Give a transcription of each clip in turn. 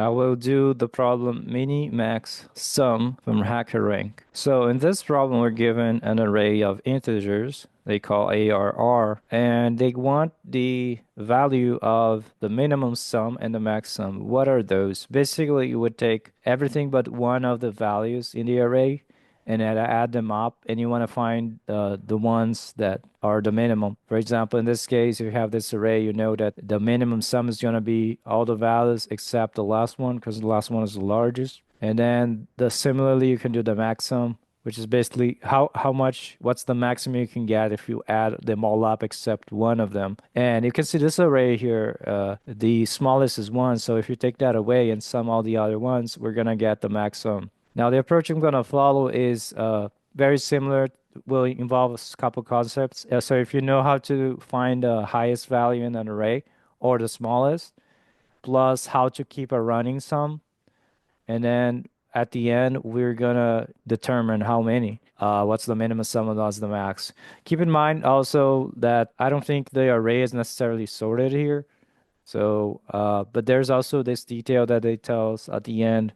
I will do the problem mini max sum from HackerRank. So in this problem, we're given an array of integers they call ARR, and they want the value of the minimum sum and the max sum. What are those? Basically, you would take everything but one of the values in the array and add them up, and you want to find the ones that are the minimum. For example, in this case, if you have this array, you know that the minimum sum is going to be all the values except the last one, because the last one is the largest. And then similarly, you can do the max sum, which is basically how much, what's the maximum you can get if you add them all up except one of them. And you can see this array here, the smallest is 1, so if you take that away and sum all the other ones, we're gonna get the max sum. Now the approach I'm gonna follow is very similar, will involve a couple concepts. So if you know how to find the highest value in an array or the smallest, plus how to keep a running sum, and then at the end, we're gonna determine how many. What's the minimum sum and what's the max. Keep in mind also that I don't think the array is necessarily sorted here. So, but there's also this detail that they tell us at the end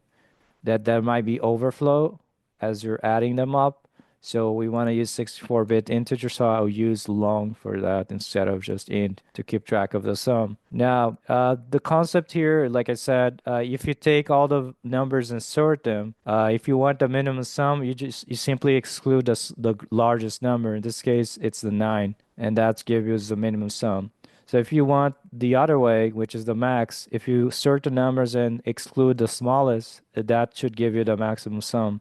that there might be overflow as you're adding them up. So we want to use 64-bit integer, so I'll use long for that instead of just int to keep track of the sum. Now, the concept here, like I said, if you take all the numbers and sort them, if you want the minimum sum, you simply exclude the largest number. In this case, it's the 9, and that gives you the minimum sum. So if you want the other way, which is the max, if you sort the numbers and exclude the smallest, that should give you the maximum sum.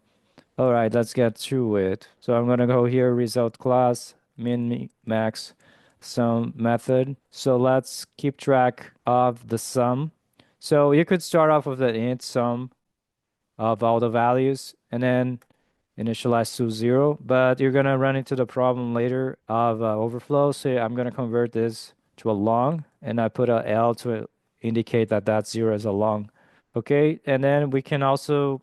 All right, let's get through it. So I'm gonna go here, result class, min max sum method. So let's keep track of the sum. So you could start off with the int sum of all the values and then initialize to 0, but you're gonna run into the problem later of overflow. So I'm gonna convert this to a long, and I put a L to indicate that that 0 is a long. Okay, and then we can also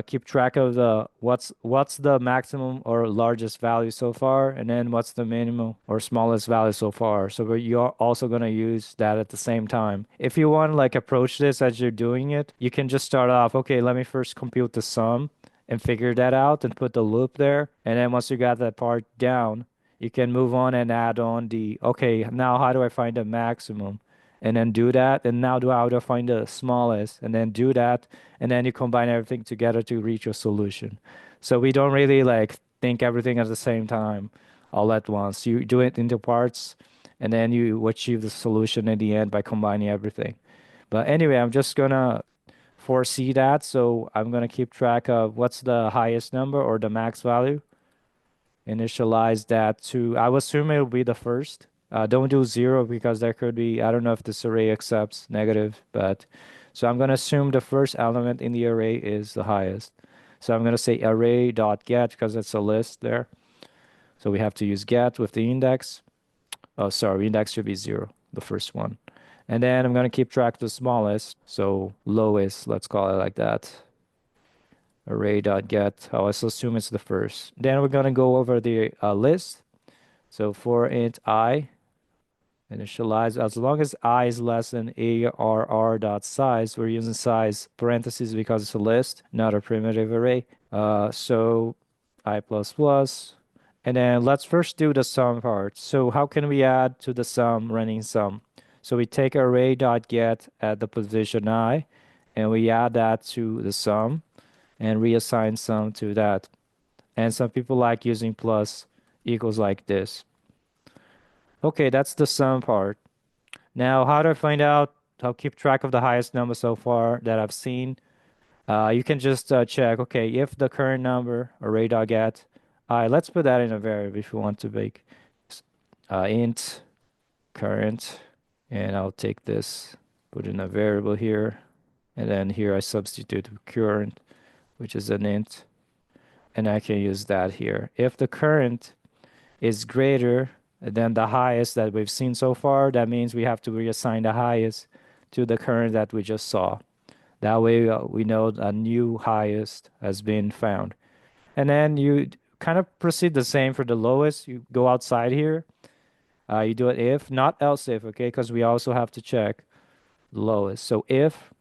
keep track of what's the maximum or largest value so far, and then what's the minimum or smallest value so far. So you're also gonna use that at the same time. If you want to like approach this as you're doing it, you can just start off, okay, let me first compute the sum and figure that out and put the loop there. And then once you got that part down, you can move on and add on okay, now how do I find the maximum? And then do that. And now how do I find the smallest? And then do that. And then you combine everything together to reach a solution. So we don't really like think everything at the same time all at once. You do it into parts, and then you achieve the solution in the end by combining everything. But anyway, I'm just gonna foresee that. So I'm gonna keep track of what's the highest number or the max value. Initialize that to, I would assume it'll be the first. Don't do 0 because there could be, I don't know if this array accepts negative, but so I'm going to assume the first element in the array is the highest. So I'm going to say array.get because it's a list there. So we have to use get with the index. Oh, sorry, index should be 0, the first one. And then I'm going to keep track of the smallest, so lowest, let's call it like that. Array.get, I'll also assume it's the first. Then we're going to go over the list. So for int I, initialize, as long as I is less than arr.size, we're using size parentheses because it's a list, not a primitive array. So I++, and then let's first do the sum part. So how can we add to the sum running sum? So we take array.get at the position I, and we add that to the sum and reassign sum to that. And some people like using plus equals like this. Okay, that's the sum part. Now, how do I find out? I'll keep track of the highest number so far that I've seen. You can just check, okay, if the current number, array.get, let's put that in a variable if you want to make int current, and I'll take this, put in a variable here, and then here I substitute current, which is an int, and I can use that here. If the current is greater than the highest that we've seen so far, that means we have to reassign the highest to the current that we just saw. That way we know a new highest has been found. And then you kind of proceed the same for the lowest. You go outside here. You do it if, not else if, okay? Because we also have to check the lowest. So if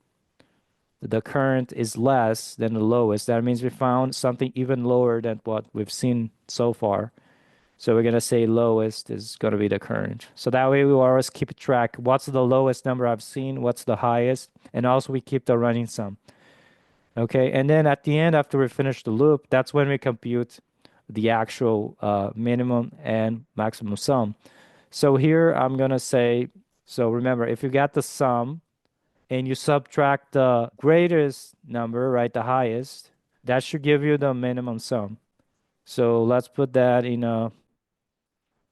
the current is less than the lowest, that means we found something even lower than what we've seen so far. So we're gonna say lowest is gonna be the current. So that way we always keep track. What's the lowest number I've seen? What's the highest? And also we keep the running sum. Okay, and then at the end, after we finish the loop, that's when we compute the actual minimum and maximum sum. So here I'm gonna say, so remember, if you got the sum and you subtract the greatest number, right, the highest, that should give you the minimum sum. So let's put that in a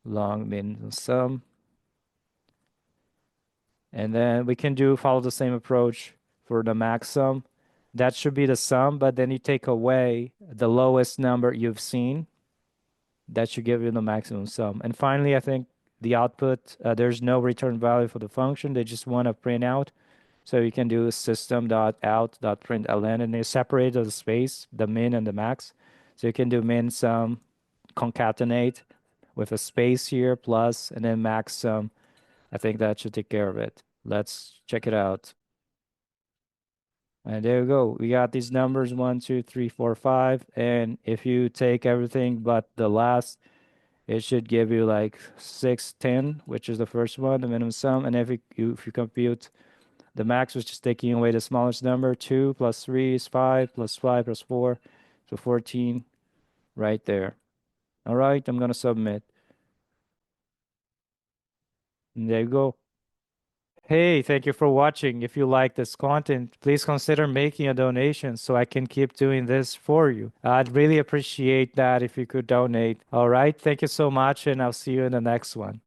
long minimum sum. And then we can follow the same approach for the max sum. That should be the sum, but then you take away the lowest number you've seen. That should give you the maximum sum. And finally, I think the output, there's no return value for the function. They just want to print out. So you can do system.out.println and you separate the space, the min and the max. So you can do min sum concatenate with a space here plus and then max sum. I think that should take care of it. Let's check it out. And there you go. We got these numbers 1, 2, 3, 4, 5. And if you take everything but the last, it should give you like 6, 10, which is the first one, the minimum sum. And if you compute the max, which is taking away the smallest number, 2 plus 3 is 5, plus 5 plus 4, so 14 right there. All right, I'm gonna submit. And there you go. Hey, thank you for watching. If you like this content, please consider making a donation so I can keep doing this for you. I'd really appreciate that if you could donate. All right, thank you so much, and I'll see you in the next one.